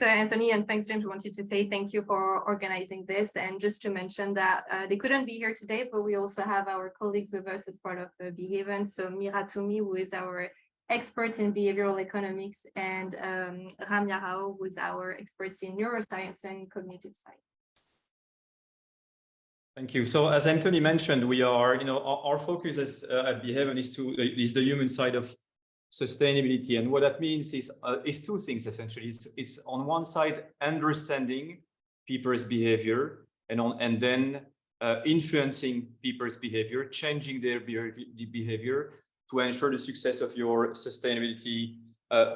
Anthony, and thanks, James. I wanted to say thank you for organizing this, and just to mention that they couldn't be here today, but we also have our colleagues with us as part of the Behaven. So Mira Toumi, who is our expert in behavioral economics, and Ramya Rao, who is our expert in neuroscience and cognitive science. Thank you. So as Anthony mentioned, we are, our focus at Behaven is the human side of sustainability, and what that means is two things essentially. It's on one side understanding people's behavior, and then influencing people's behavior, changing their behavior to ensure the success of your sustainability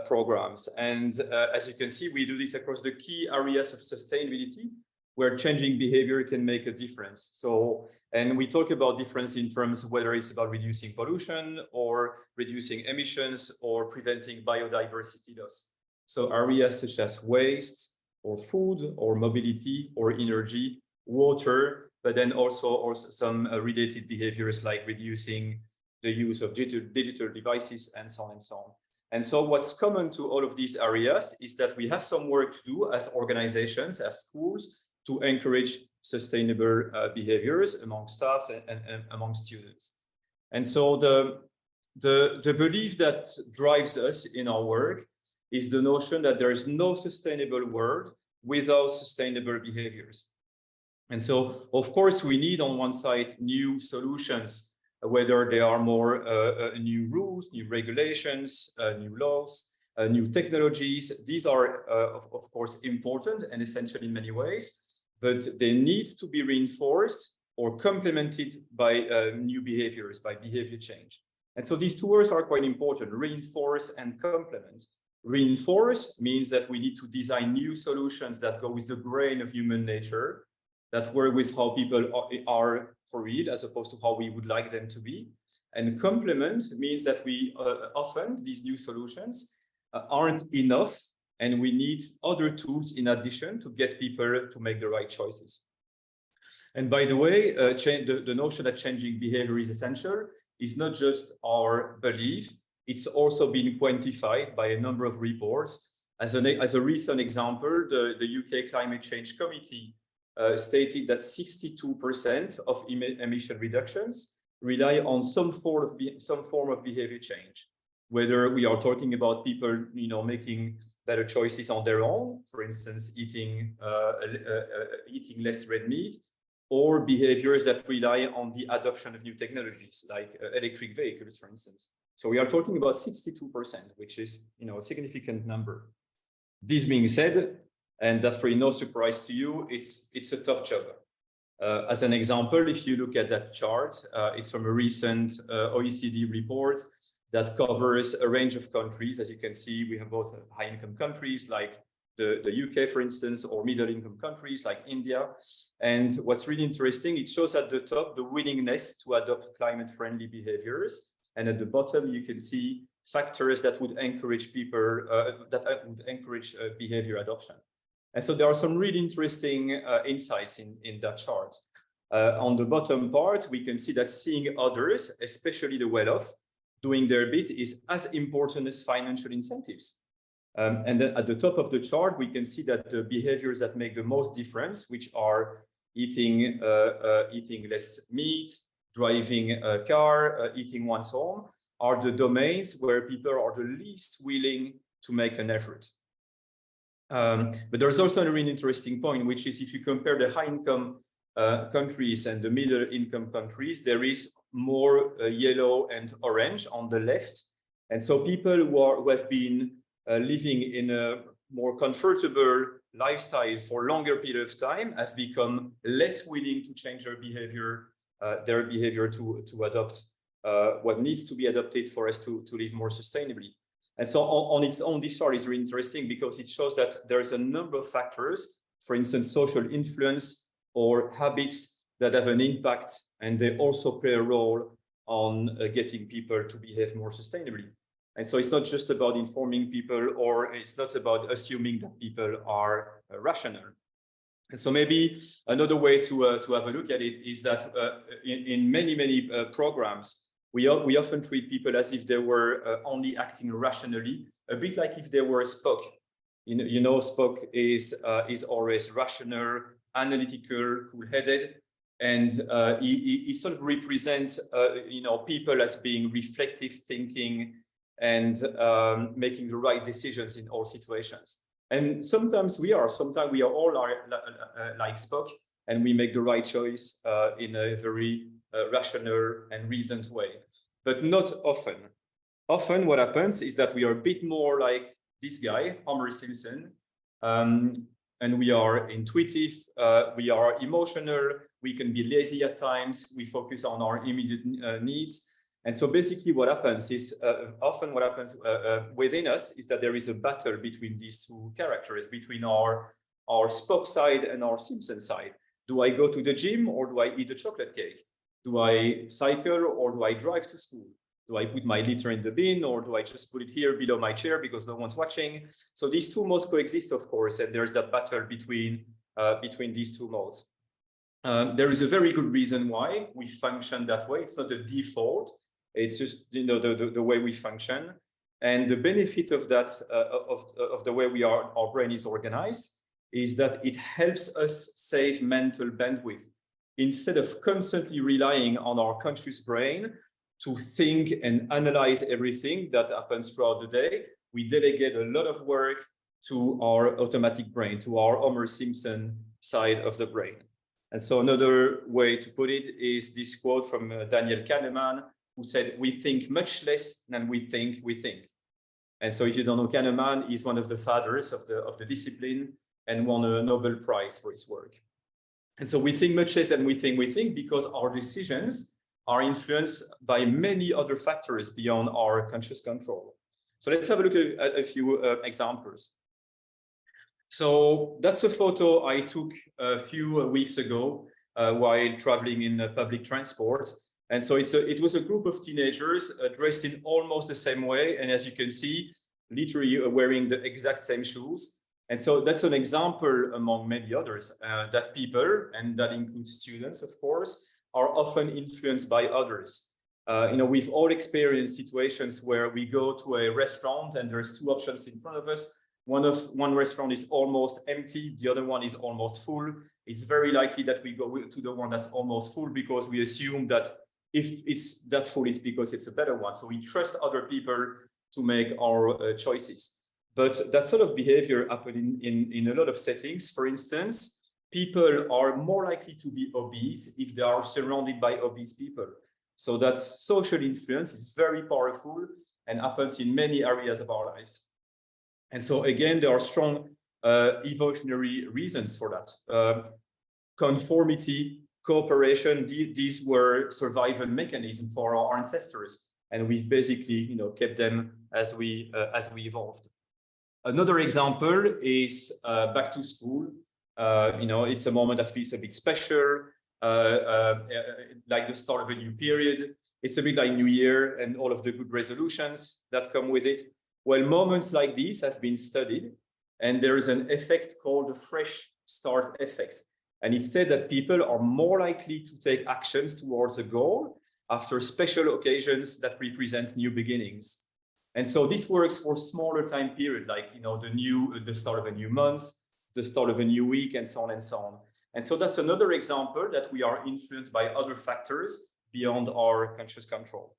programs. And as you can see, we do this across the key areas of sustainability where changing behavior can make a difference. So, and we talk about difference in terms of whether it's about reducing pollution or reducing emissions or preventing biodiversity loss. So areas such as waste or food or mobility or energy, water, but then also some related behaviors like reducing the use of digital devices and so on and so on. And so what's common to all of these areas is that we have some work to do as organizations, as schools, to encourage sustainable behaviors among staff and among students. And so the belief that drives us in our work is the notion that there is no sustainable world without sustainable behaviors. And so, of course, we need on one side new solutions, whether they are more new rules, new regulations, new laws, new technologies. These are, of course, important and essential in many ways, but they need to be reinforced or complemented by new behaviors, by behavior change. And so these two words are quite important: reinforce and complement. Reinforce means that we need to design new solutions that go with the grain of human nature, that work with how people are for real, as opposed to how we would like them to be. And complement means that we often, these new solutions aren't enough, and we need other tools in addition to get people to make the right choices. And by the way, the notion that changing behavior is essential is not just our belief, it's also been quantified by a number of reports. As a recent example, the UK Climate Change Committee stated that 62% of emission reductions rely on some form of behavior change, whether we are talking about people making better choices on their own, for instance, eating less red meat, or behaviors that rely on the adoption of new technologies like electric vehicles, for instance. So we are talking about 62%, which is a significant number. This being said, and that's probably no surprise to you, it's a tough job. As an example, if you look at that chart, it's from a recent OECD report that covers a range of countries. As you can see, we have both high-income countries like the UK, for instance, or middle-income countries like India. And what's really interesting, it shows at the top the willingness to adopt climate-friendly behaviors. And at the bottom, you can see factors that would encourage people, behavior adoption. And so there are some really interesting insights in that chart. On the bottom part, we can see that seeing others, especially the well-off, doing their bit is as important as financial incentives. And then at the top of the chart, we can see that the behaviors that make the most difference, which are eating less meat, driving a car, eating one's home, are the domains where people are the least willing to make an effort. But there's also a really interesting point, which is if you compare the high-income countries and the middle-income countries, there is more yellow and orange on the left. And so people who have been living in a more comfortable lifestyle for a longer period of time have become less willing to change their behavior to adopt what needs to be adopted for us to live more sustainably. And so on its own, this chart is really interesting because it shows that there's a number of factors, for instance, social influence or habits that have an impact, and they also play a role on getting people to behave more sustainably. And so it's not just about informing people, or it's not about assuming that people are rational. And so maybe another way to have a look at it is that in many programs, we often treat people as if they were only acting rationally, a bit like if they were a Spock. Spock is always rational, analytical, cool-headed, and he sort of represents people as being reflective, thinking, and making the right decisions in all situations. And sometimes we are all like Spock, and we make the right choice in a very rational and reasoned way, but not often. Often what happens is that we are a bit more like this guy, Homer Simpson, and we are intuitive, we are emotional, we can be lazy at times, we focus on our immediate needs. And so basically what happens is, often what happens within us is that there is a battle between these two characters, between our Spock side and our Simpson side. Do I go to the gym or do I eat a chocolate cake? Do I cycle or do I drive to school? Do I put my litter in the bin or do I just put it here below my chair because no one's watching? So these two modes coexist, of course, and there's that battle between these two modes. There is a very good reason why we function that way. It's not a default. It's just the way we function, and the benefit of that of the way our brain is organized is that it helps us save mental bandwidth. Instead of constantly relying on our conscious brain to think and analyze everything that happens throughout the day, we delegate a lot of work to our automatic brain, to our Homer Simpson side of the brain. And so another way to put it is this quote from Daniel Kahneman, who said, "We think much less than we think we think." And so if you don't know Kahneman, he's one of the fathers of the discipline and won a Nobel Prize for his work. And so we think much less than we think because our decisions are influenced by many other factors beyond our conscious control. So let's have a look at a few examples. So that's a photo I took a few weeks ago while traveling in public transport. And so it was a group of teenagers dressed in almost the same way. And as you can see, literally wearing the exact same shoes. And so that's an example among many others that people, and that includes students, of course, are often influenced by others. We've all experienced situations where we go to a restaurant and there's two options in front of us. One restaurant is almost empty, the other one is almost full. It's very likely that we go to the one that's almost full because we assume that if it's that full, it's because it's a better one. So we trust other people to make our choices. But that sort of behavior happens in a lot of settings. For instance, people are more likely to be obese if they are surrounded by obese people. So that social influence is very powerful and happens in many areas of our lives. And so again, there are strong evolutionary reasons for that. Conformity, cooperation, these were survival mechanisms for our ancestors, and we've basically kept them as we evolved. Another example is back to school. It's a moment that feels a bit special, like the start of a new period. It's a bit like New Year and all of the good resolutions that come with it. Well, moments like these have been studied, and there is an effect called the fresh start effect. And it said that people are more likely to take actions towards a goal after special occasions that represents new beginnings. And so this works for smaller time period, like the start of a new month, the start of a new week, and so on and so on. And so that's another example that we are influenced by other factors beyond our conscious control.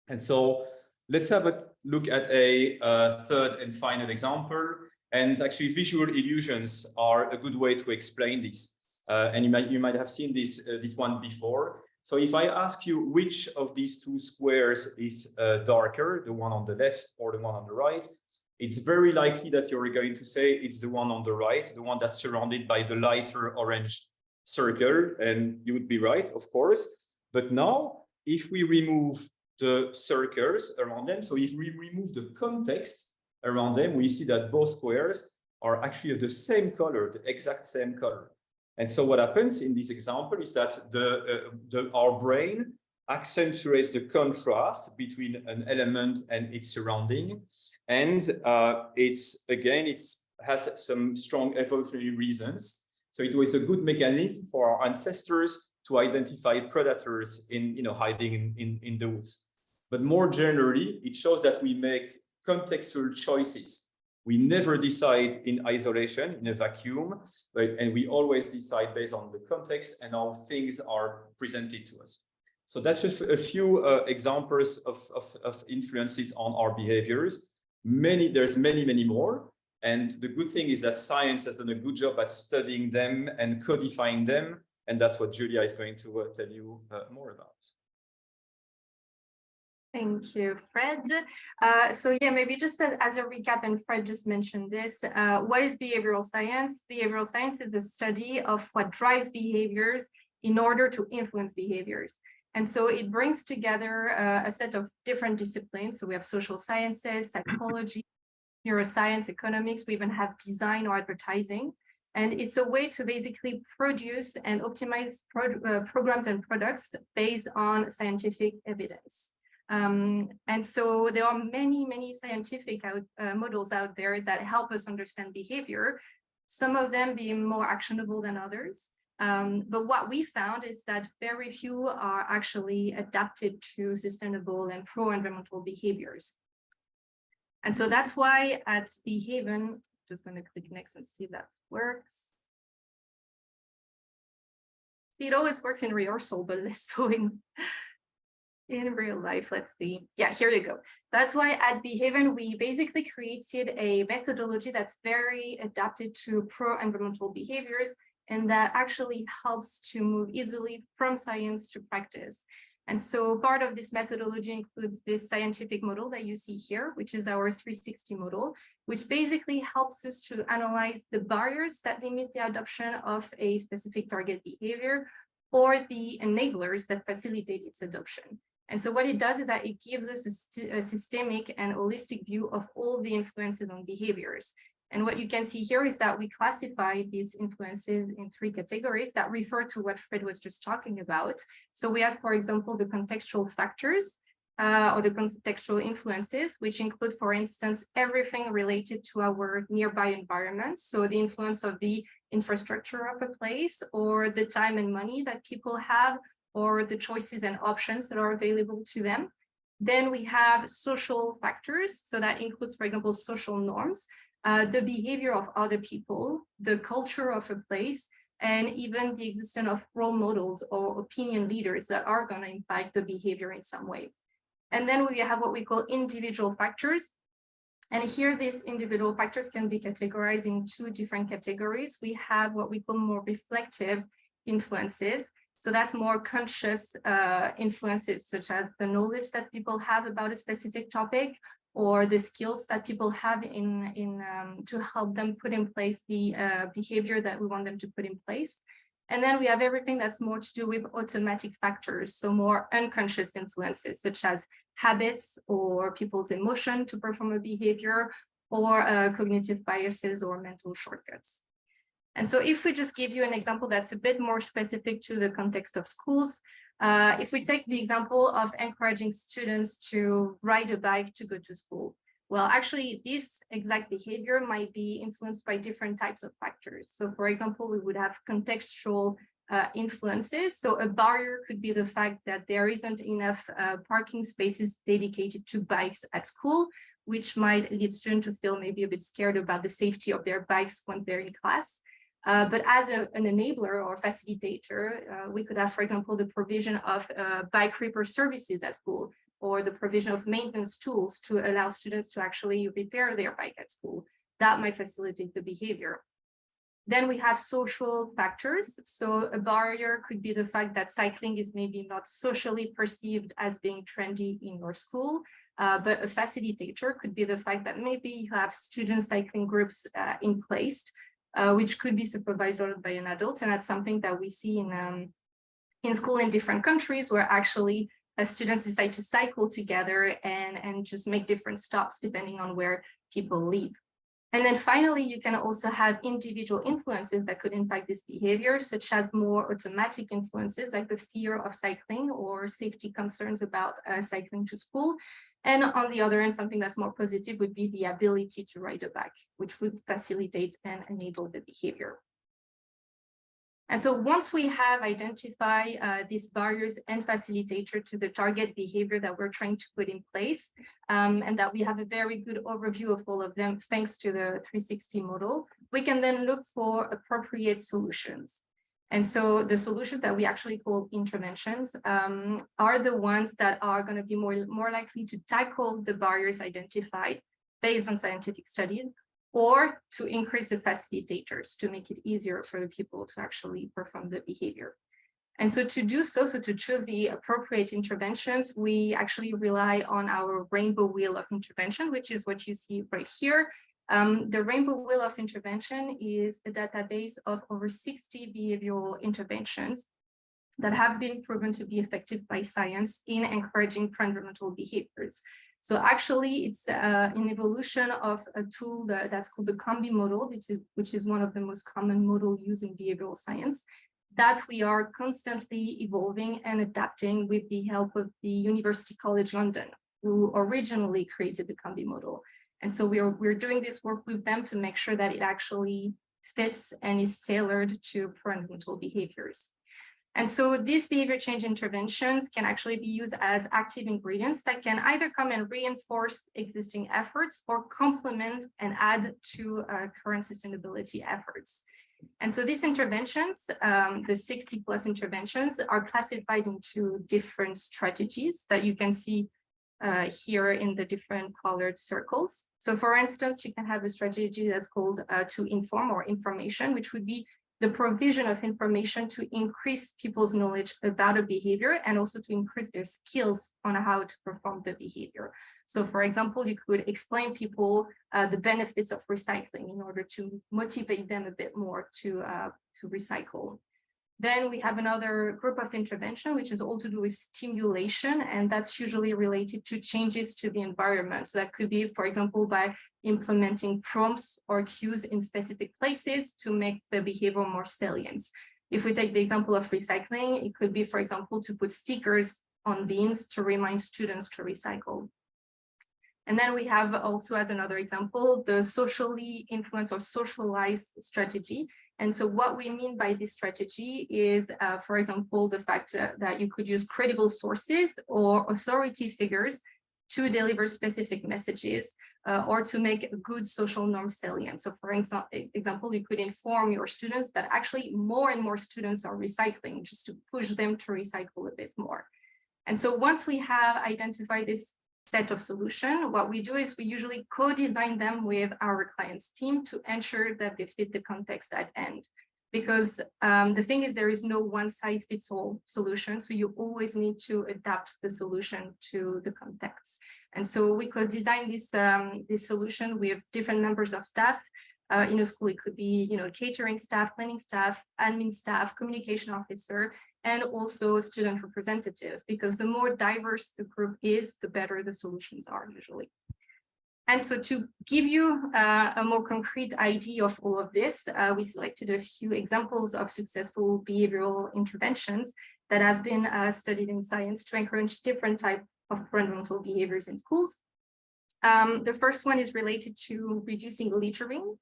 And so let's have a look at a third and final example. And actually, visual illusions are a good way to explain this. And you might have seen this one before. So if I ask you which of these two squares is darker, the one on the left or the one on the right, it's very likely that you're going to say it's the one on the right, the one that's surrounded by the lighter orange circle. And you would be right, of course. But now, if we remove the circles around them, so if we remove the context around them, we see that both squares are actually of the same color, the exact same color. And so what happens in this example is that our brain accentuates the contrast between an element and its surrounding. And it has some strong evolutionary reasons. So it was a good mechanism for our ancestors to identify predators hiding in the woods. But more generally, it shows that we make contextual choices We never decide in isolation, in a vacuum, and we always decide based on the context and how things are presented to us. So that's just a few examples of influences on our behaviors. There's many more. And the good thing is that science has done a good job at studying them and codifying them. And that's what Julia is going to tell you more about. Thank you, Fred. So yeah, maybe just as a recap, and Fred just mentioned this, what is behavioral science? Behavioral science is a study of what drives behaviors in order to influence behaviors. And so it brings together a set of different disciplines. So we have social sciences, psychology, neuroscience, economics, we even have design or advertising. And it's a way to basically produce and optimize programs and products based on scientific evidence. And so there are many scientific models out there that help us understand behavior, some of them being more actionable than others. But what we found is that very few are actually adapted to sustainable and pro-environmental behaviors. And so that's why at Behaven, just going to click next and see if that works. It always works in rehearsal, but less so in real life. Let's see. Yeah, here you go. That's why at Behaven, we basically created a methodology that's very adapted to pro-environmental behaviors, and that actually helps to move easily from science to practice. And so part of this methodology includes this scientific model that you see here, which is our 360 model, which basically helps us to analyze the barriers that limit the adoption of a specific target behavior or the enablers that facilitate its adoption. And so what it does is that it gives us a systemic and holistic view of all the influences on behaviors. And what you can see here is that we classify these influences in 3 categories that refer to what Fred was just talking about. So we have, for example, the contextual factors or the contextual influences, which include, for instance, everything related to our nearby environments. So the influence of the infrastructure of a place, or the time and money that people have, or the choices and options that are available to them. Then we have social factors. So that includes, for example, social norms, the behavior of other people, the culture of a place, and even the existence of role models or opinion leaders that are going to impact the behavior in some way. And then we have what we call individual factors. And here, these individual factors can be categorized in 2 different categories. We have what we call more reflective influences. So that's more conscious influences, such as the knowledge that people have about a specific topic, or the skills that people have to help them put in place the behavior that we want them to put in place. And then we have everything that's more to do with automatic factors, so more unconscious influences, such as habits or people's emotion to perform a behavior, or cognitive biases or mental shortcuts. And so if we just give you an example that's a bit more specific to the context of schools, if we take the example of encouraging students to ride a bike to go to school, well, actually, this exact behavior might be influenced by different types of factors. So for example, we would have contextual influences. So a barrier could be the fact that there isn't enough parking spaces dedicated to bikes at school, which might lead students to feel maybe a bit scared about the safety of their bikes when they're in class. But as an enabler or facilitator, we could have, for example, the provision of bike repair services at school, or the provision of maintenance tools to allow students to actually repair their bike at school. That might facilitate the behavior. Then we have social factors. So a barrier could be the fact that cycling is maybe not socially perceived as being trendy in your school, but a facilitator could be the fact that maybe you have student cycling groups in place, which could be supervised by an adult. And that's something that we see in school in different countries, where actually students decide to cycle together and just make different stops depending on where people live. And then finally, you can also have individual influences that could impact this behavior, such as more automatic influences like the fear of cycling or safety concerns about cycling to school. And on the other end, something that's more positive would be the ability to ride a bike, which would facilitate and enable the behavior. And so once we have identified these barriers and facilitator to the target behavior that we're trying to put in place, and that we have a very good overview of all of them thanks to the 360 model, we can then look for appropriate solutions. And so the solutions that we actually call interventions are the ones that are going to be more likely to tackle the barriers identified based on scientific studies, or to increase the facilitators to make it easier for the people to actually perform the behavior. And so to do so, to choose the appropriate interventions, we actually rely on our rainbow wheel of intervention, which is what you see right here. The rainbow wheel of intervention is a database of over 60 behavioral interventions that have been proven to be effective by science in encouraging environmental behaviors. So actually, it's an evolution of a tool that's called the Combi model, which is one of the most common models used in behavioral science, that we are constantly evolving and adapting with the help of the University College London, who originally created the Combi model. And so we're doing this work with them to make sure that it actually fits and is tailored to environmental behaviors. And so these behavior change interventions can actually be used as active ingredients that can either come and reinforce existing efforts or complement and add to current sustainability efforts. And so these interventions, the 60 plus interventions, are classified into different strategies that you can see here in the different colored circles. So for instance, you can have a strategy that's called to inform or information, which would be the provision of information to increase people's knowledge about a behavior and also to increase their skills on how to perform the behavior. So for example, you could explain people the benefits of recycling in order to motivate them a bit more to recycle. Then we have another group of intervention, which is all to do with stimulation, and that's usually related to changes to the environment. So that could be, for example, by implementing prompts or cues in specific places to make the behavior more salient. If we take the example of recycling, it could be, for example, to put stickers on bins to remind students to recycle. And then we have also, as another example, the socially influenced or socialized strategy. And so what we mean by this strategy is, for example, the fact that you could use credible sources or authority figures to deliver specific messages or to make good social norms salient. So for example, you could inform your students that actually more and more students are recycling, just to push them to recycle a bit more. And so once we have identified this set of solutions, what we do is we usually co-design them with our client's team to ensure that they fit the context at hand. Because the thing is, there is no one-size-fits-all solution, so you always need to adapt the solution to the context. And so we could design this solution with different members of staff. In a school, it could be, catering staff, cleaning staff, admin staff, communication officer, and also student representative, because the more diverse the group is, the better the solutions are usually. And so to give you a more concrete idea of all of this, we selected a few examples of successful behavioral interventions that have been studied in science to encourage different types of environmental behaviors in schools. The first one is related to reducing littering.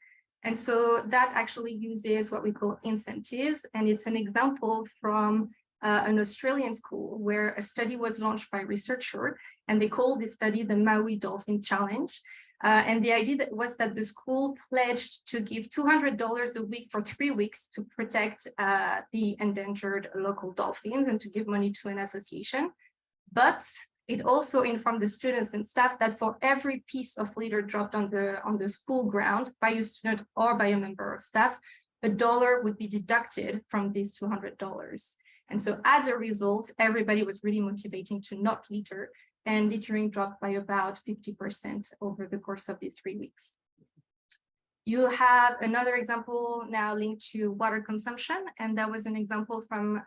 And so that actually uses what we call incentives. And it's an example from an Australian school where a study was launched by a researcher, and they called this study the Maui Dolphin Challenge. And the idea was that the school pledged to give $200 a week for 3 weeks to protect the endangered local dolphins and to give money to an association. But it also informed the students and staff that for every piece of litter dropped on the school ground by a student or by a member of staff, $1 would be deducted from these $200. And so as a result, everybody was really motivating to not litter, and littering dropped by about 50% over the course of these 3 weeks. You have another example now linked to water consumption, and that was an example from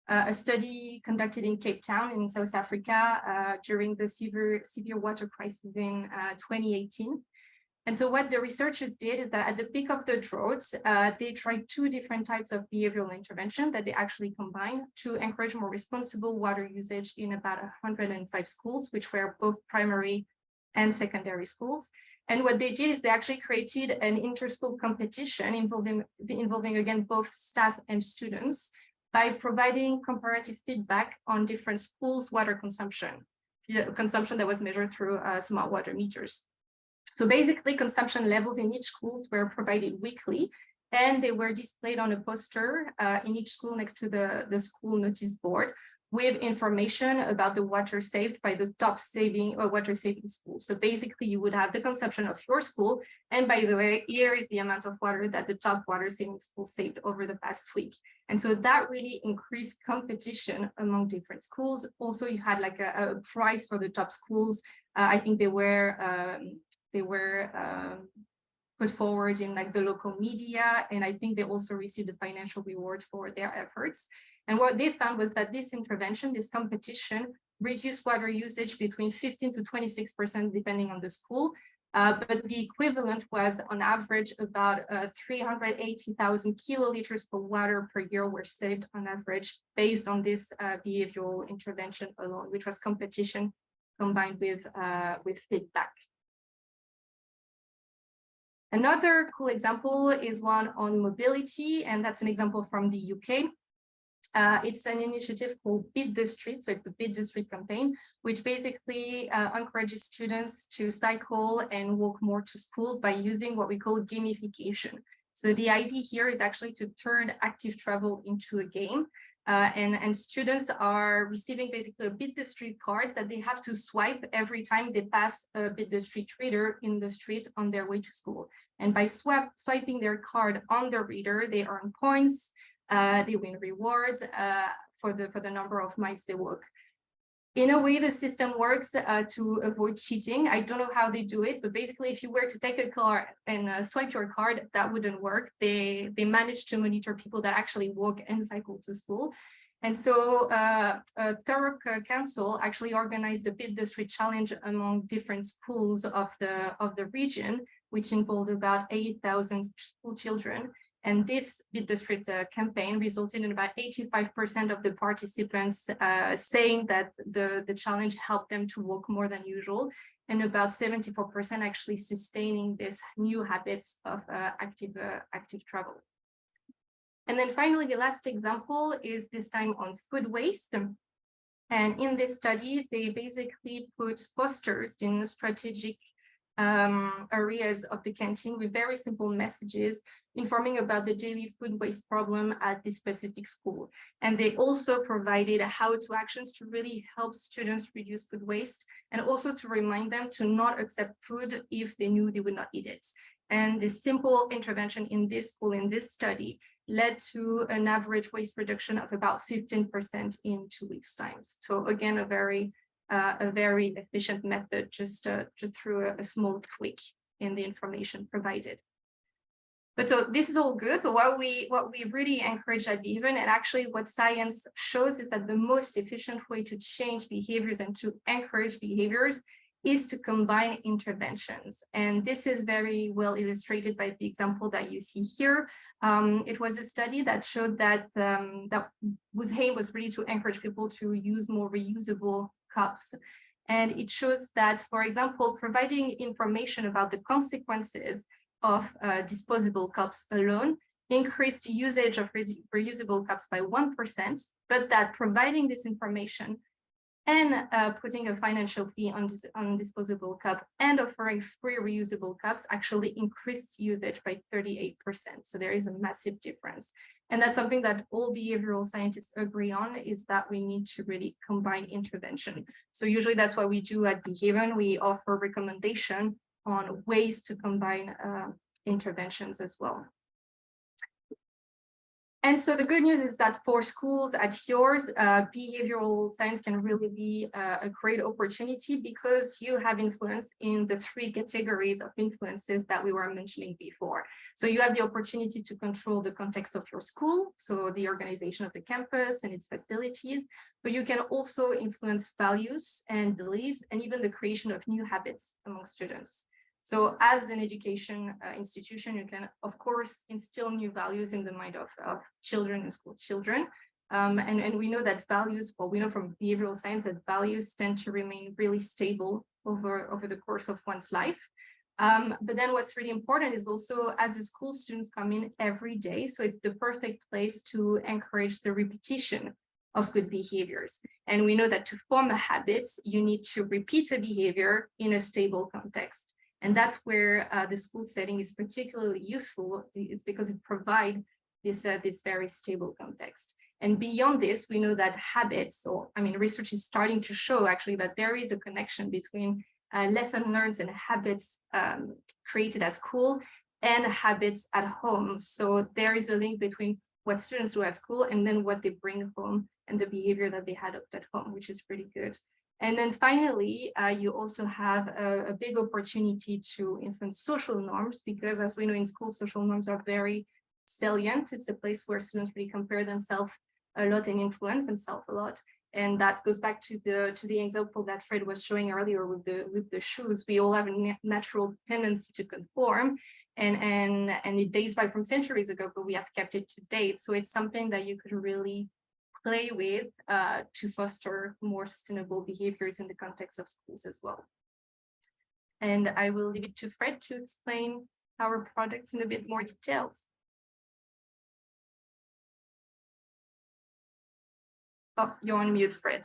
a study conducted in Cape Town in South Africa during the severe water crisis in 2018. And so what the researchers did is that at the peak of the drought, they tried 2 different types of behavioral intervention that they actually combined to encourage more responsible water usage in about 105 schools, which were both primary and secondary schools. And what they did is they actually created an inter-school competition involving again both staff and students by providing comparative feedback on different schools' water consumption that was measured through smart water meters. So basically, consumption levels in each school were provided weekly, and they were displayed on a poster in each school next to the school notice board with information about the water saved by the top water saving schools. So basically, you would have the consumption of your school. And by the way, here is the amount of water that the top water saving school saved over the past week. And so that really increased competition among different schools. Also, you had like a prize for the top schools. I think they were put forward in like the local media, and I think they also received a financial reward for their efforts. And what they found was that this intervention, this competition, reduced water usage between 15 to 26%, depending on the school. But the equivalent was on average about 380,000 kiloliters of water per year were saved on average based on this behavioral intervention alone, which was competition combined with feedback. Another cool example is one on mobility, and that's an example from the UK. It's an initiative called Beat the Street, so it's the Beat the Street campaign, which basically encourages students to cycle and walk more to school by using what we call gamification. So the idea here is actually to turn active travel into a game. And students are receiving basically a Beat the Street card that they have to swipe every time they pass a Beat the Street reader in the street on their way to school. And by swiping their card on the reader, they earn points, they win rewards for the number of miles they walk. In a way, the system works to avoid cheating. I don't know how they do it, but basically, if you were to take a car and swipe your card, that wouldn't work. They managed to monitor people that actually walk and cycle to school. And so Thurrock Council actually organized a Beat the Street challenge among different schools of the region, which involved about 8,000 school children. And this Beat the Street campaign resulted in about 85% of the participants saying that the challenge helped them to walk more than usual, and about 74% actually sustaining these new habits of active travel. And then finally, the last example is this time on food waste. And in this study, they basically put posters in strategic areas of the canteen with very simple messages informing about the daily food waste problem at this specific school. And they also provided how-to actions to really help students reduce food waste, and also to remind them to not accept food if they knew they would not eat it. And this simple intervention in this school, in this study, led to an average waste reduction of about 15% in 2 weeks' time. So again, a very efficient method just through a small tweak in the information provided. But so this is all good, but what we really encourage at Behaven, and actually what science shows, is that the most efficient way to change behaviors and to encourage behaviors is to combine interventions. And this is very well illustrated by the example that you see here. It was a study that showed that whose aim was really to encourage people to use more reusable cups. And it shows that, for example, providing information about the consequences of disposable cups alone increased usage of reusable cups by 1%, but that providing this information and putting a financial fee on disposable cup and offering free reusable cups actually increased usage by 38%. So there is a massive difference. And that's something that all behavioral scientists agree on, is that we need to really combine intervention. So usually that's what we do at Behaven. We offer recommendation on ways to combine interventions as well. And so the good news is that for schools at yours, behavioral science can really be a great opportunity, because you have influence in the 3 categories of influences that we were mentioning before. So you have the opportunity to control the context of your school, so the organization of the campus and its facilities, but you can also influence values and beliefs, and even the creation of new habits among students. So as an education institution, you can, of course, instill new values in the mind of children and school children. And we know that values, well, we know from behavioral science that values tend to remain really stable over the course of one's life. But then what's really important is also as a school, students come in every day. So it's the perfect place to encourage the repetition of good behaviors. And we know that to form a habit, you need to repeat a behavior in a stable context. And that's where the school setting is particularly useful. It's because it provides this very stable context. And beyond this, we know that habits, research is starting to show actually that there is a connection between lesson learned and habits created at school and habits at home. So there is a link between what students do at school and then what they bring home and the behavior that they had at home, which is pretty good. And then finally, you also have a big opportunity to influence social norms, because as we know in school, social norms are very salient. It's a place where students really compare themselves a lot and influence themselves a lot. And that goes back to the example that Fred was showing earlier with the shoes. We all have a natural tendency to conform, and it dates back from centuries ago, but we have kept it to date. So it's something that you could really play with to foster more sustainable behaviors in the context of schools as well. And I will leave it to Fred to explain our products in a bit more details. Oh, you're on mute, Fred.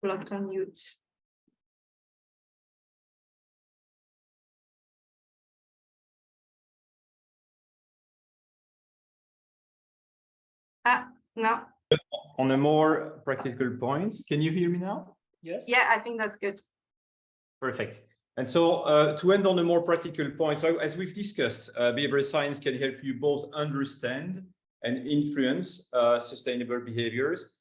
Blocked on mute. No. On a more practical point, can you hear me now? Yes? Yeah, I think that's good. Perfect. And so to end on a more practical point, so as we've discussed, behavioral science can help you both understand and influence sustainable behaviors.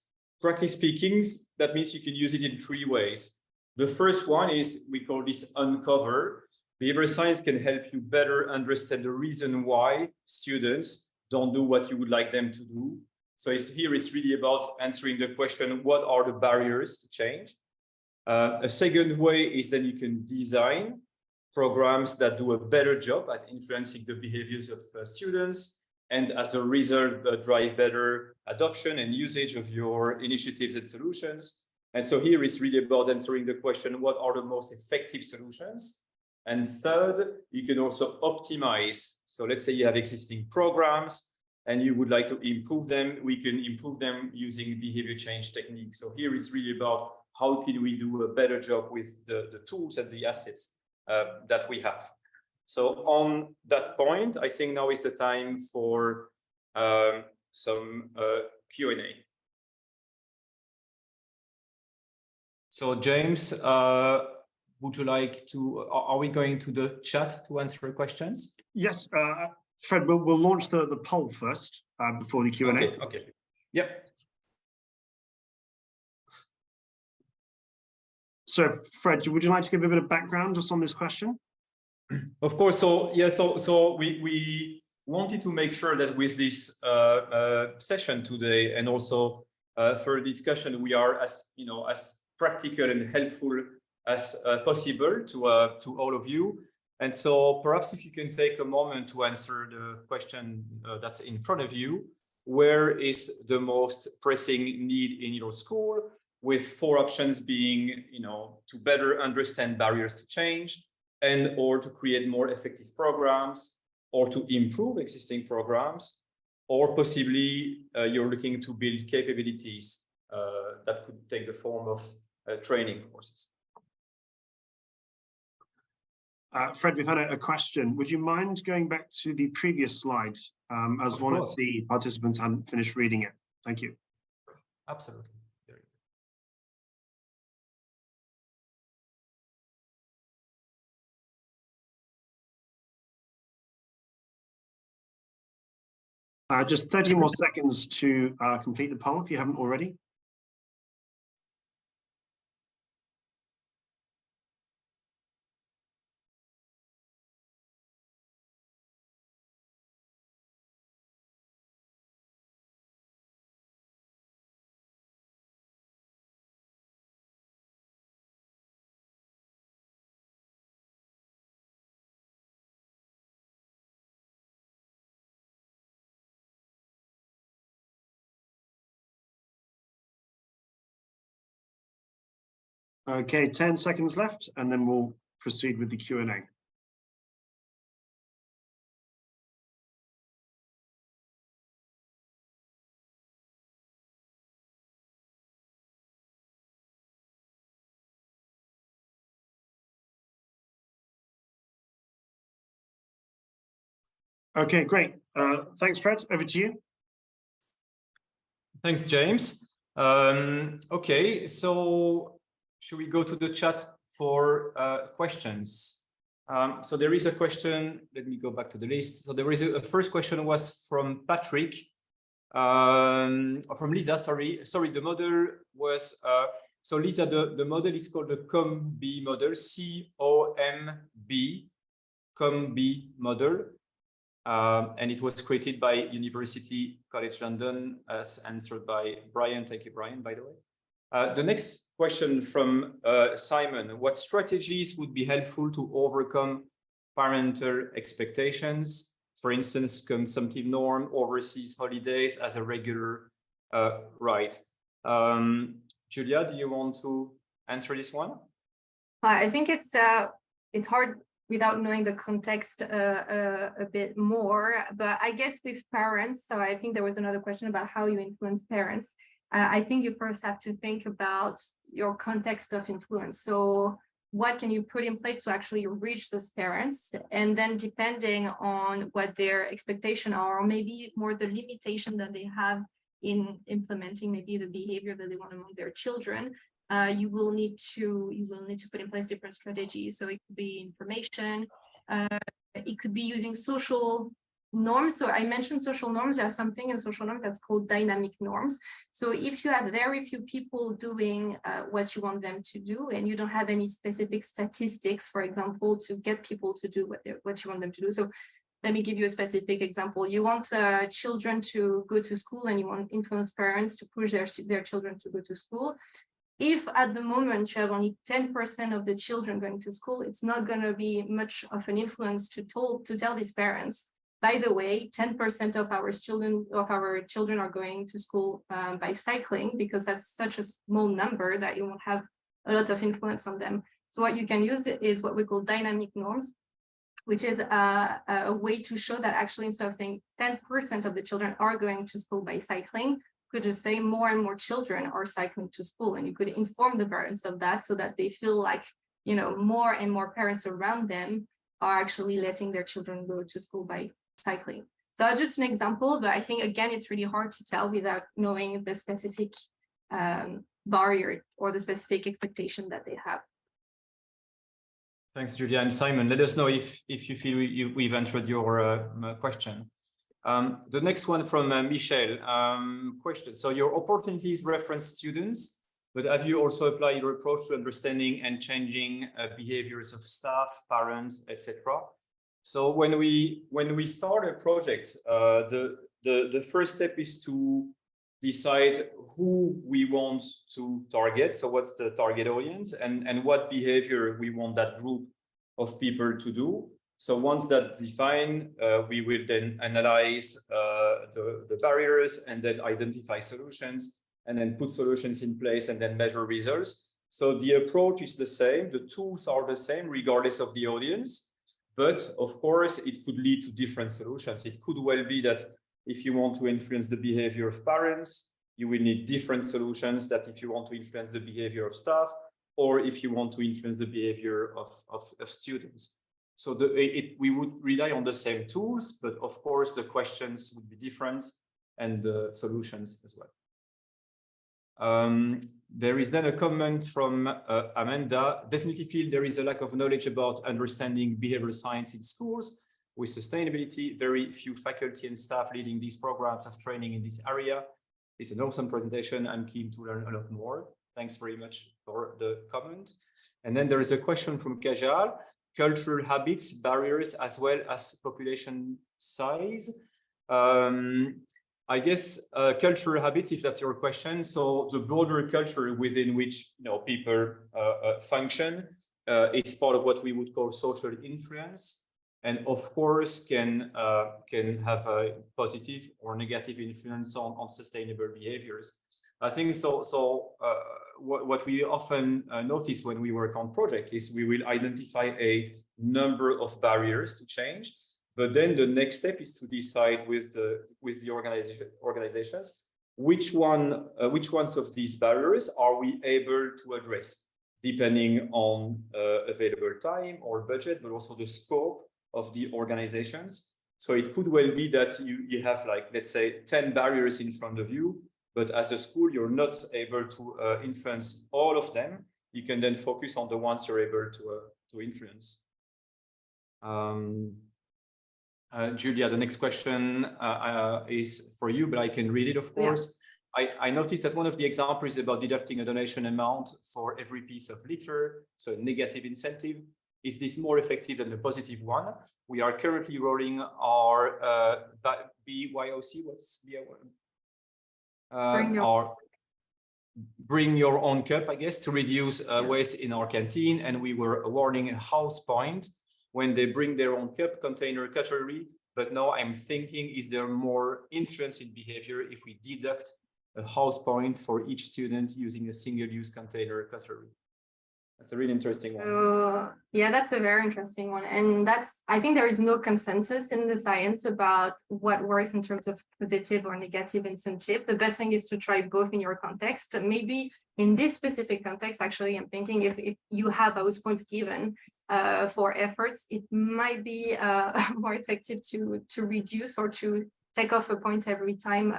Practically speaking, that means you can use it in three ways. The first one is, we call this uncover. Behavioral science can help you better understand the reason why students don't do what you would like them to do. So it's really about answering the question, what are the barriers to change? A second way is that you can design programs that do a better job at influencing the behaviors of students, and as a result, drive better adoption and usage of your initiatives and solutions. And so here it's really about answering the question, what are the most effective solutions? And third, you can also optimize. So let's say you have existing programs and you would like to improve them. We can improve them using behavior change techniques. So here it's really about how can we do a better job with the tools and the assets that we have. So on that point, I think now is the time for some Q&A. So James, would you like to, are we going to the chat to answer questions? Yes, Fred, we'll launch the poll first before the Q&A. Okay. Yep. So Fred, would you like to give a bit of background just on this question? Of course. So yeah, so we wanted to make sure that with this session today and also for discussion, we are as practical and helpful as possible to all of you. And so perhaps if you can take a moment to answer the question that's in front of you, where is the most pressing need in your school? With 4 options being, to better understand barriers to change, and or to create more effective programs, or to improve existing programs, or possibly you're looking to build capabilities that could take the form of training courses. Fred, we've had a question. Would you mind going back to the previous slide as one of the participants hadn't finished reading it? Thank you. Absolutely. Just 30 more seconds to complete the poll if you haven't already. Okay, 10 seconds left, and then we'll proceed with the Q&A. Okay, great. Thanks, Fred. Over to you. Thanks, James. Okay, so should we go to the chat for questions? So there is a question. Let me go back to the list. So there is a first question was from Patrick, from Lisa. Sorry. The model was so Lisa. The model is called the COMB model. COMB. COMB model. And it was created by University College London, as answered by Brian. Thank you, Brian, by the way. The next question from Simon: what strategies would be helpful to overcome parental expectations? For instance, consumptive norm, overseas holidays as a regular right. Julia, do you want to answer this one? I think it's hard without knowing the context a bit more, but I guess with parents, so I think there was another question about how you influence parents. I think you first have to think about your context of influence. So what can you put in place to actually reach those parents? And then depending on what their expectations are, or maybe more the limitation that they have in implementing maybe the behavior that they want among their children, you will need to put in place different strategies. So it could be information, it could be using social norms. So I mentioned social norms. There's something in social norms that's called dynamic norms. So if you have very few people doing what you want them to do, and you don't have any specific statistics, for example, to get people to do what you want them to do. So let me give you a specific example. You want children to go to school, and you want influence parents to push their children to go to school. If at the moment you have only 10% of the children going to school, it's not going to be much of an influence to tell these parents, by the way, 10% of our children are going to school by cycling, because that's such a small number that you won't have a lot of influence on them. So what you can use is what we call dynamic norms, which is a way to show that actually instead of saying 10% of the children are going to school by cycling, could just say more and more children are cycling to school, and you could inform the parents of that so that they feel like, you know, more and more parents around them are actually letting their children go to school by cycling. So just an example, but I think again it's really hard to tell without knowing the specific barrier or the specific expectation that they have. Thanks, Julia. And Simon, let us know if you feel we've answered your question. The next one from Michelle, question. So your opportunities reference students, but have you also applied your approach to understanding and changing behaviors of staff, parents, etc.? So when we start a project, the first step is to decide who we want to target. So what's the target audience, and what behavior we want that group of people to do. So once that's defined, we will then analyze the barriers, and then identify solutions, and then put solutions in place, and then measure results. So the approach is the same, the tools are the same regardless of the audience, but of course it could lead to different solutions. It could well be that if you want to influence the behavior of parents, you will need different solutions that if you want to influence the behavior of staff, or if you want to influence the behavior of students. So we would rely on the same tools, but of course the questions would be different, and the solutions as well. There is then a comment from Amanda. Definitely feel there is a lack of knowledge about understanding behavioral science in schools with sustainability. Very few faculty and staff leading these programs of training in this area. It's an awesome presentation. I'm keen to learn a lot more. Thanks very much for the comment. And then there is a question from Kajal. Cultural habits, barriers, as well as population size. I guess cultural habits, if that's your question. So the broader culture within which people function is part of what we would call social influence, and of course can have a positive or negative influence on sustainable behaviors. I think so. What we often notice when we work on projects is we will identify a number of barriers to change, but then the next step is to decide with the organizations which ones of these barriers are we able to address, depending on available time or budget, but also the scope of the organizations. So it could well be that you have, like, let's say 10 barriers in front of you, but as a school, you're not able to influence all of them. You can then focus on the ones you're able to influence. Julia, the next question is for you, but I can read it, of course. Yeah. I noticed that one of the examples is about deducting a donation amount for every piece of litter, so a negative incentive. Is this more effective than the positive one? We are currently rolling our BYOC, what's our bring your own cup, I guess, to reduce waste in our canteen. And we were awarding a house point when they bring their own cup, container, cutlery. But now I'm thinking, is there more influence in behavior if we deduct a house point for each student using a single-use container cutlery? That's a really interesting one. Yeah, that's a very interesting one. And I think there is no consensus in the science about what works in terms of positive or negative incentive. The best thing is to try both in your context. Maybe in this specific context, actually, I'm thinking if you have those points given for efforts, it might be more effective to reduce or to take off a point every time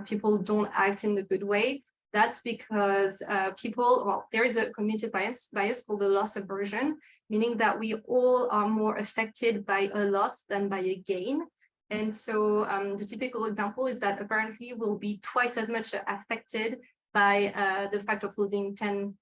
people don't act in the good way. That's because there is a cognitive bias called the loss aversion, meaning that we all are more affected by a loss than by a gain. And so the typical example is that apparently we'll be twice as much affected by the fact of losing $10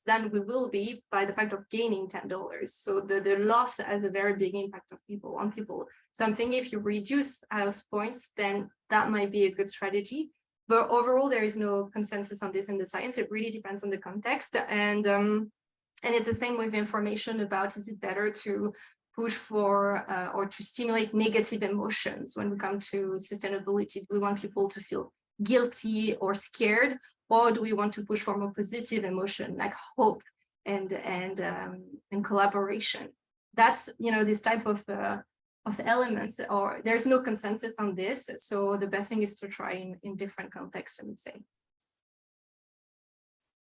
than we will be by the fact of gaining $10. So the loss has a very big impact on people. So I'm thinking if you reduce house points, then that might be a good strategy. But overall, there is no consensus on this in the science. It really depends on the context. And it's the same with information about, is it better to push for or to stimulate negative emotions when we come to sustainability? Do we want people to feel guilty or scared? Or do we want to push for more positive emotion like hope and collaboration? That's, this type of elements, or there's no consensus on this. So the best thing is to try in different contexts, I would say.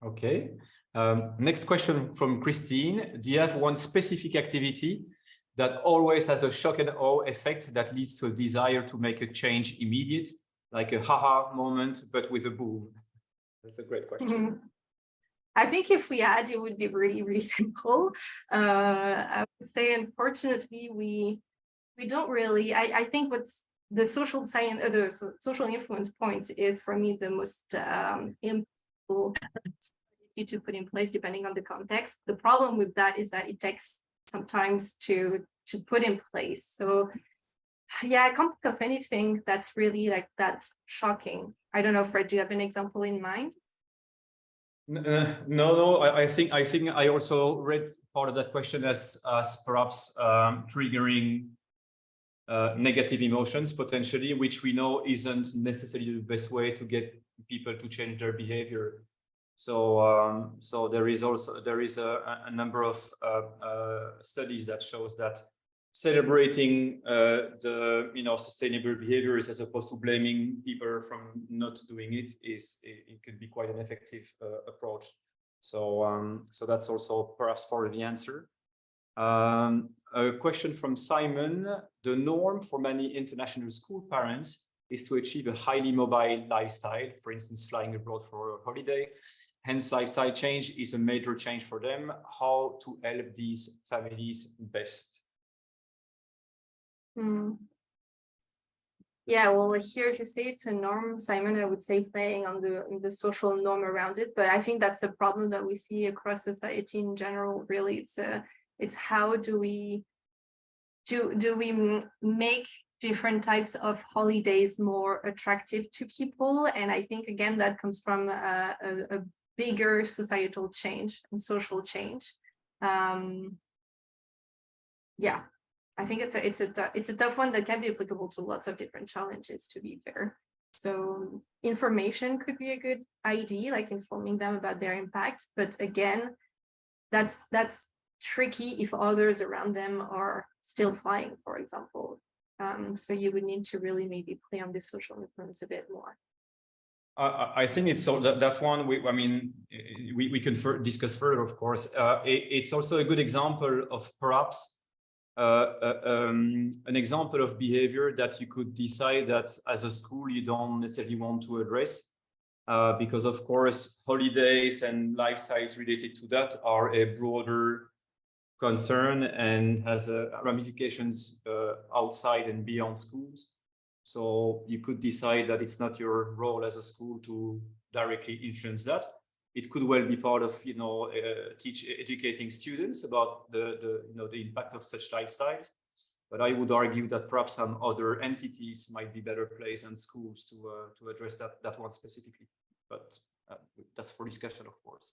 Okay. Next question from Christine. Do you have one specific activity that always has a shock and awe effect that leads to a desire to make a change immediate, like a haha moment, but with a boom? That's a great question. Mm-hmm. I think if we had, it would be really, really simple. I would say, unfortunately, we don't really. I think what's the social science, the social influence point is for me the most important to put in place depending on the context. The problem with that is that it takes sometimes to put in place. So yeah, I can't think of anything that's really that's shocking. I don't know, Fred, do you have an example in mind? No. I think I also read part of that question as perhaps triggering negative emotions potentially, which we know isn't necessarily the best way to get people to change their behavior. So there is a number of studies that shows that celebrating the sustainable behaviors as opposed to blaming people from not doing it it can be quite an effective approach. So that's also perhaps part of the answer. A question from Simon. The norm for many international school parents is to achieve a highly mobile lifestyle, for instance, flying abroad for a holiday. Hence, lifestyle change is a major change for them. How to help these families best? Yeah, well, here if you say it's a norm, Simon, I would say playing on the social norm around it. But I think that's the problem that we see across society in general. Really, it's how do we make different types of holidays more attractive to people? And I think again that comes from a bigger societal change and social change. Yeah. I think it's a tough one that can be applicable to lots of different challenges, to be fair. So information could be a good idea, like informing them about their impact. But again, that's tricky if others around them are still flying, for example. So you would need to really maybe play on this social influence a bit more. I think it's so that one. We can discuss further, of course. It's also a good example of perhaps an example of behavior that you could decide that as a school you don't necessarily want to address, because of course holidays and lifestyles related to that are a broader concern and has ramifications outside and beyond schools. So you could decide that it's not your role as a school to directly influence that. It could well be part of, educating students about the impact of such lifestyles. But I would argue that perhaps some other entities might be better placed than schools to address that one specifically. But that's for discussion, of course.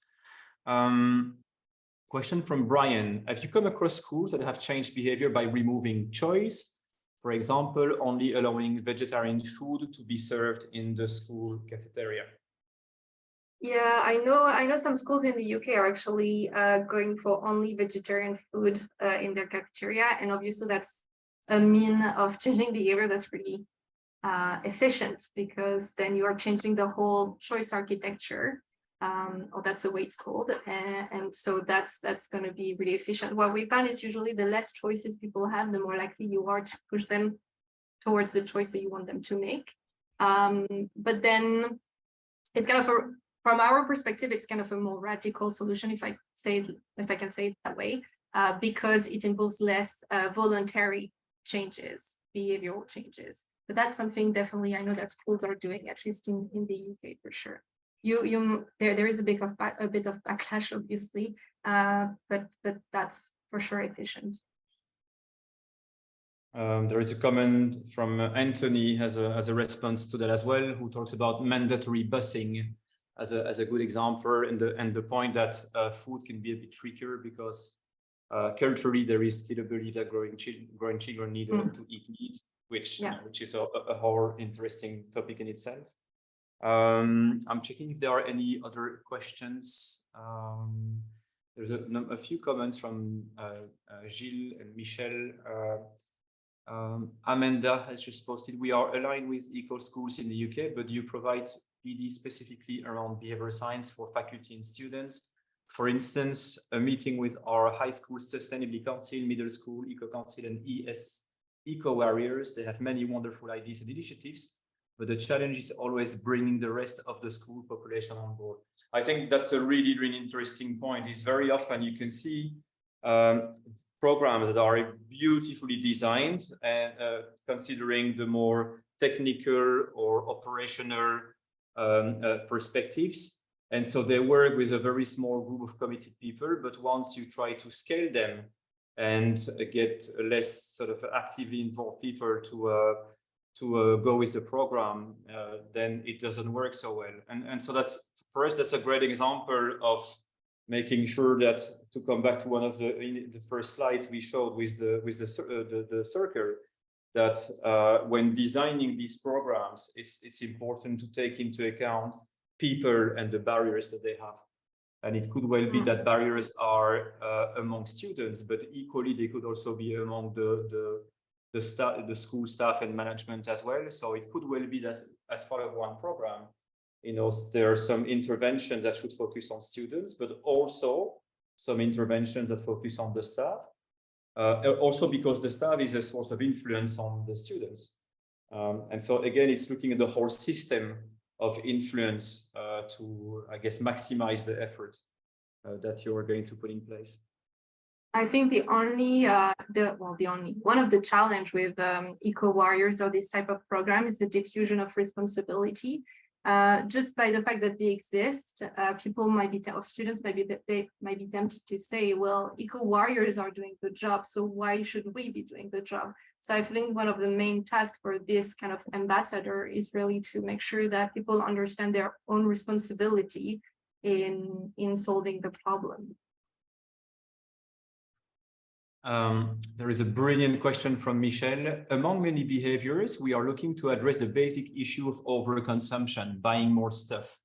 Question from Brian: have you come across schools that have changed behavior by removing choice? For example, only allowing vegetarian food to be served in the school cafeteria. Yeah, I know some schools in the UK are actually going for only vegetarian food in their cafeteria, and obviously that's a mean of changing behavior that's really efficient, because then you are changing the whole choice architecture, or that's the way it's called, and so that's going to be really efficient. What we found is usually the less choices people have, the more likely you are to push them towards the choice that you want them to make. But then it's kind of from our perspective, it's kind of a more radical solution, if I can say it that way, because it involves less voluntary changes, behavioral changes. But that's something definitely I know that schools are doing, at least in the UK for sure. There is a bit of backlash, obviously, but that's for sure efficient. There is a comment from Anthony as a response to that as well, who talks about mandatory busing as a good example, and the point that food can be a bit trickier because culturally there is still a belief that growing children need to eat meat, which is a whole interesting topic in itself. I'm checking if there are any other questions. There's a few comments from Gilles and Michel. Amanda has just posted, we are aligned with eco schools in the UK, but do you provide PD specifically around behavior science for faculty and students? For instance, a meeting with our high school sustainability council, middle school eco council, and eco warriors. They have many wonderful ideas and initiatives, but the challenge is always bringing the rest of the school population on board. I think that's a really, really interesting point. Is very often you can see programs that are beautifully designed and considering the more technical or operational perspectives. And so they work with a very small group of committed people, but once you try to scale them and get less sort of actively involved people to go with the program, then it doesn't work so well. And so that's, for us, that's a great example of making sure that, to come back to one of the first slides we showed with the circle, that when designing these programs, it's important to take into account people and the barriers that they have. And it could well be that barriers are among students, but equally they could also be among the school staff and management as well. So it could well be that as part of one program, there are some interventions that should focus on students, but also some interventions that focus on the staff. Also because the staff is a source of influence on the students. And so again, it's looking at the whole system of influence to, I guess, maximize the effort that you're going to put in place. I think one of the challenge with eco warriors or this type of program is the diffusion of responsibility. Just by the fact that they exist, people might be, or students might be tempted to say, well, eco warriors are doing the job, so why should we be doing the job? So I think one of the main tasks for this kind of ambassador is really to make sure that people understand their own responsibility in solving the problem. There is a brilliant question from Michelle. Among many behaviors, we are looking to address the basic issue of overconsumption, buying more stuff.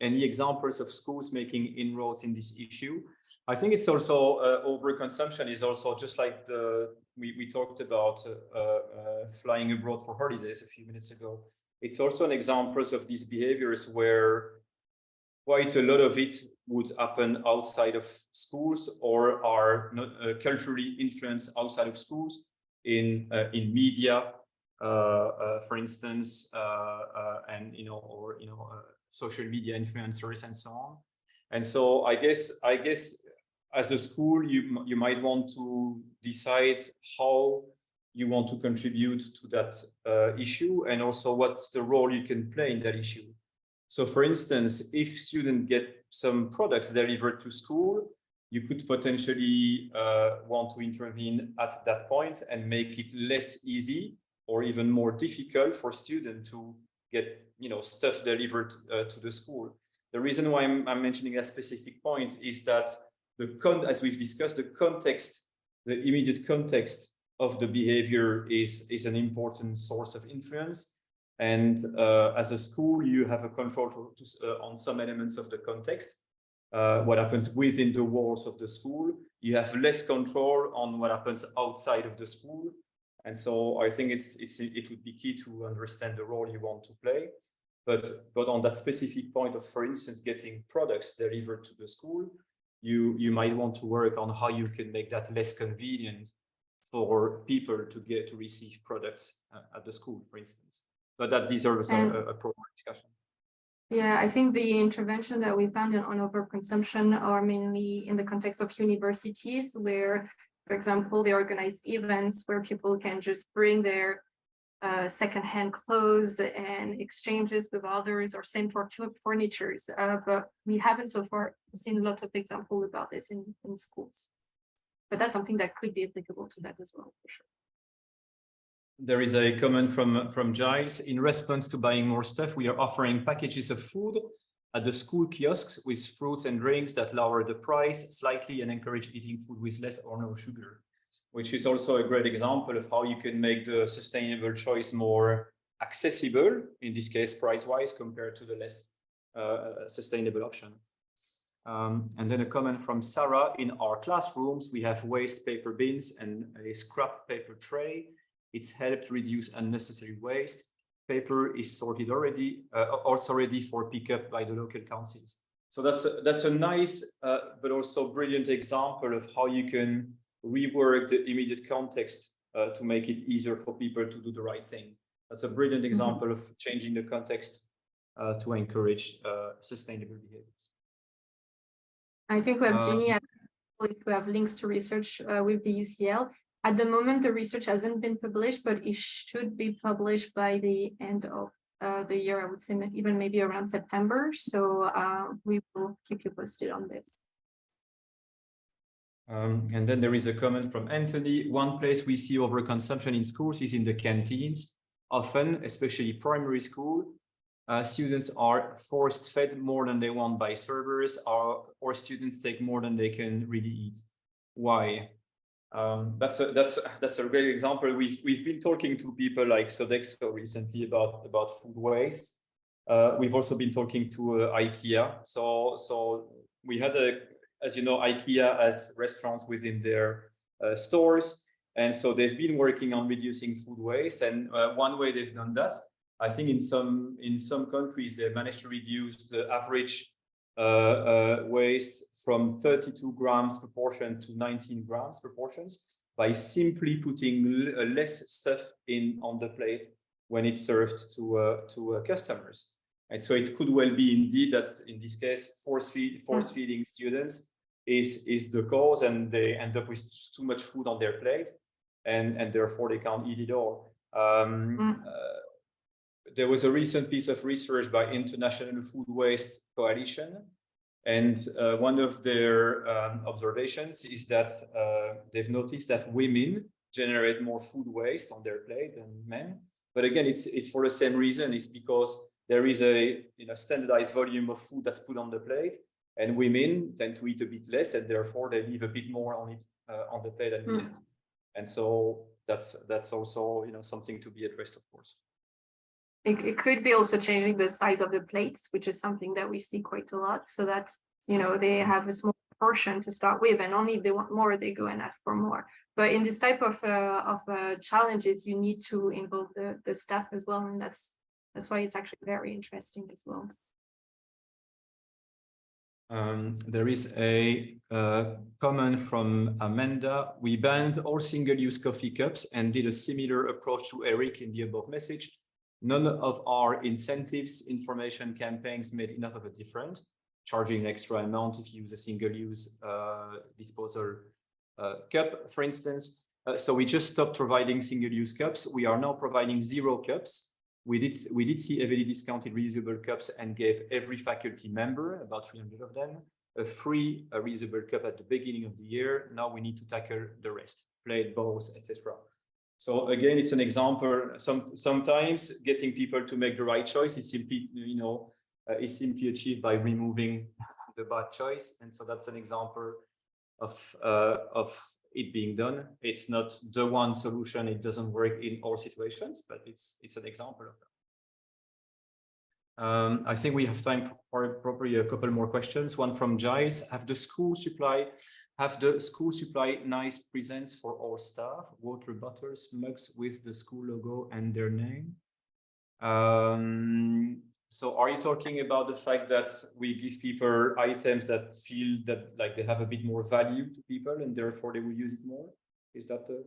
Any examples of schools making inroads in this issue? I think it's also overconsumption is also just like we talked about flying abroad for holidays a few minutes ago. It's also an example of these behaviors where quite a lot of it would happen outside of schools or are not culturally influenced outside of schools in media, for instance, and social media influencers and so on. And so I guess as a school, you might want to decide how you want to contribute to that issue, and also what's the role you can play in that issue. So for instance, if students get some products delivered to school, you could potentially want to intervene at that point and make it less easy or even more difficult for students to get stuff delivered to the school. The reason why I'm mentioning that specific point is that as we've discussed, the context, the immediate context of the behavior is an important source of influence. And as a school, you have a control on some elements of the context, what happens within the walls of the school. You have less control on what happens outside of the school. And so I think it would be key to understand the role you want to play. But on that specific point of, for instance, getting products delivered to the school, you might want to work on how you can make that less convenient for people to receive products at the school, for instance. But that deserves a proper discussion. Yeah, I think the intervention that we found on overconsumption are mainly in the context of universities, where, for example, they organize events where people can just bring their secondhand clothes and exchanges with others, or same for furnitures. But we haven't so far seen lots of examples about this in schools. But that's something that could be applicable to that as well, for sure. There is a comment from Giles. In response to buying more stuff, we are offering packages of food at the school kiosks with fruits and drinks that lower the price slightly and encourage eating food with less or no sugar, which is also a great example of how you can make the sustainable choice more accessible, in this case, price-wise, compared to the less sustainable option. And then a comment from Sarah. In our classrooms, we have waste paper bins and a scrap paper tray. It's helped reduce unnecessary waste. Paper is sorted already, also ready for pickup by the local councils. So that's a nice but also brilliant example of how you can rework the immediate context to make it easier for people to do the right thing. That's a brilliant example of changing the context to encourage sustainable behaviors. I think we have Jenny. If we have links to research with the UCL. At the moment, the research hasn't been published, but it should be published by the end of the year, I would say, even maybe around September. So we will keep you posted on this. And then there is a comment from Anthony. One place we see overconsumption in schools is in the canteens. Often, especially primary school, students are forced fed more than they want by servers, or students take more than they can really eat. Why? That's a great example. We've been talking to people like Sodexo recently about food waste. We've also been talking to IKEA. So we had as you know, IKEA has restaurants within their stores, and so they've been working on reducing food waste. And one way they've done that, I think in some countries they managed to reduce the average waste from 32 grams per portion to 19 grams per portions by simply putting less stuff on the plate when it's served to customers. And so it could well be indeed that in this case force feeding students is the cause, and they end up with too much food on their plate, and therefore they can't eat it all. There was a recent piece of research by International Food Waste Coalition, and one of their observations is that they've noticed that women generate more food waste on their plate than men. But again, it's for the same reason. It's because there is a standardized volume of food that's put on the plate, and women tend to eat a bit less, and therefore they leave a bit more on it on the plate than men. And so that's also, you know, something to be addressed, of course. It could be also changing the size of the plates, which is something that we see quite a lot. So that's, you know, they have a small portion to start with, and only if they want more, they go and ask for more. But in this type of challenges, you need to involve the staff as well, and that's why it's actually very interesting as well. There is a comment from Amanda. We banned all single-use coffee cups and did a similar approach to Eric in the above message. None of our incentives, information campaigns made enough of a difference, charging an extra amount if you use a single-use disposal cup, for instance. So we just stopped providing single-use cups. We are now providing 0 cups. We did see heavily discounted reusable cups and gave every faculty member, about 300 of them, a free reusable cup at the beginning of the year. Now we need to tackle the rest, plate, bowls, etc. So again, it's an example. Sometimes getting people to make the right choice is simply, you know, is simply achieved by removing the bad choice. And so that's an example of it being done. It's not the one solution. It doesn't work in all situations, but it's an example of that. I think we have time for probably a couple more questions. One from Giles. Have the school supply nice presents for all staff, water bottles, mugs with the school logo and their name? So are you talking about the fact that we give people items that feel that like they have a bit more value to people and therefore they will use it more? Is that the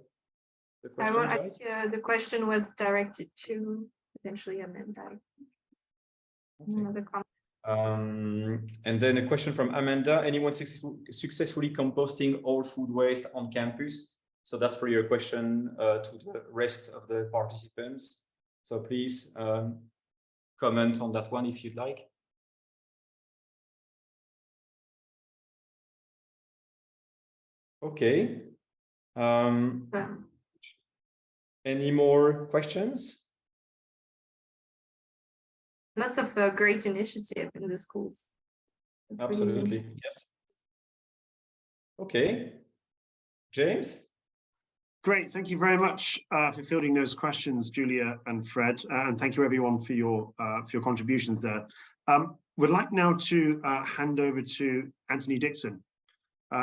question? The question was directed to potentially Amanda. Okay. And then a question from Amanda. Anyone successfully composting all food waste on campus? So that's for your question to the rest of the participants. So please comment on that one if you'd like. Okay. Any more questions? Lots of great initiative in the schools. That's absolutely, really... yes. Okay, James? Great, thank you very much for fielding those questions, Julia and Fred, and thank you everyone for your contributions there. We'd like now to hand over to Anthony Dixon.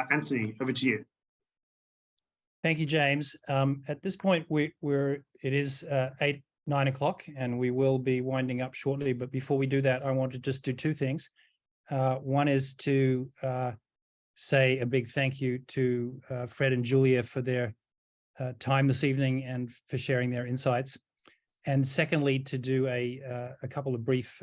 Anthony, over to you. Thank you, James. At this point, it is 9 o'clock, and we will be winding up shortly. But before we do that, I want to just do 2 things. One is to say a big thank you to Fred and Julia for their time this evening and for sharing their insights. And secondly, to do a couple of brief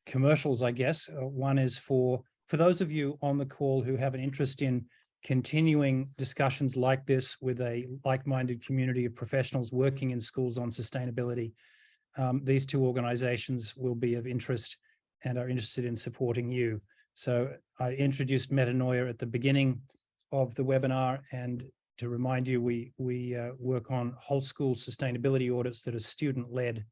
commercials, I guess. One is for those of you on the call who have an interest in continuing discussions like this with a like-minded community of professionals working in schools on sustainability. These 2 organizations will be of interest and are interested in supporting you. So I introduced Metanoia at the beginning of the webinar, and to remind you, we work on whole school sustainability audits that are student-led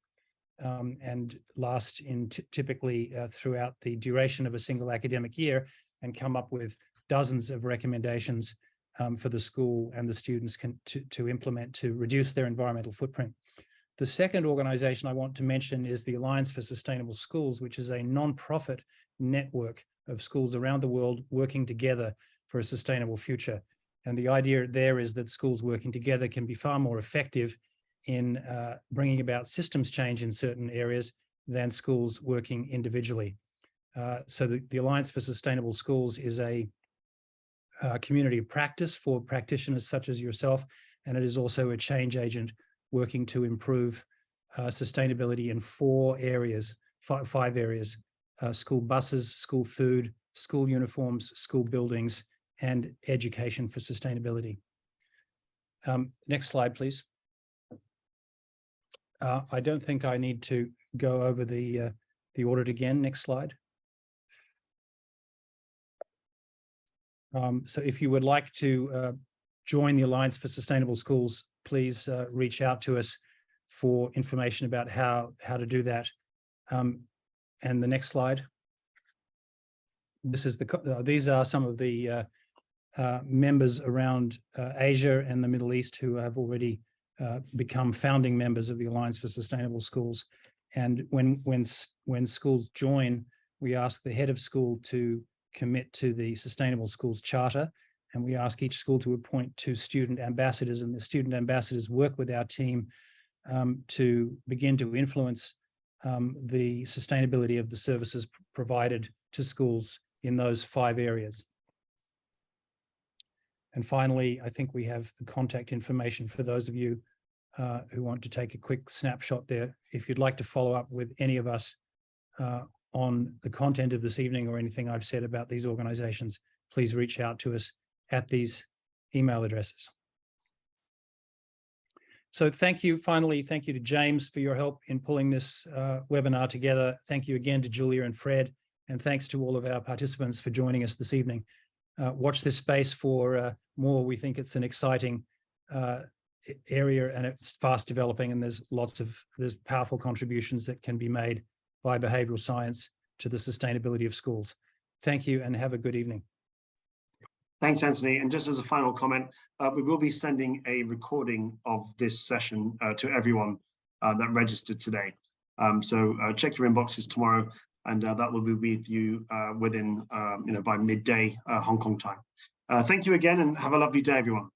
and last in typically throughout the duration of a single academic year, and come up with dozens of recommendations for the school and the students to implement to reduce their environmental footprint. The second organization I want to mention is the Alliance for Sustainable Schools, which is a non-profit network of schools around the world working together for a sustainable future. And the idea there is that schools working together can be far more effective in bringing about systems change in certain areas than schools working individually. So the Alliance for Sustainable Schools is a community of practice for practitioners such as yourself, and it is also a change agent working to improve sustainability in 5 areas: school buses, school food, school uniforms, school buildings, and education for sustainability. Next slide, please. I don't think I need to go over the audit again. Next slide. So if you would like to join the Alliance for Sustainable Schools, please reach out to us for information about how to do that. And the next slide. these are some of the members around Asia and the Middle East who have already become founding members of the Alliance for Sustainable Schools. And when schools join, we ask the head of school to commit to the Sustainable Schools Charter, and we ask each school to appoint 2 student ambassadors, and the student ambassadors work with our team to begin to influence the sustainability of the services provided to schools in those 5 areas. And finally, I think we have the contact information for those of you who want to take a quick snapshot there. If you'd like to follow up with any of us on the content of this evening or anything I've said about these organizations, please reach out to us at these email addresses. So thank you. Finally, thank you to James for your help in pulling this webinar together. Thank you again to Julia and Fred, and thanks to all of our participants for joining us this evening. Watch this space for more. We think it's an exciting area, and it's fast developing, and there's powerful contributions that can be made by behavioral science to the sustainability of schools. Thank you and have a good evening. Thanks, Anthony. And just as a final comment, we will be sending a recording of this session to everyone that registered today. So check your inboxes tomorrow, and that will be with you within, by midday Hong Kong time. Thank you again, and have a lovely day, everyone.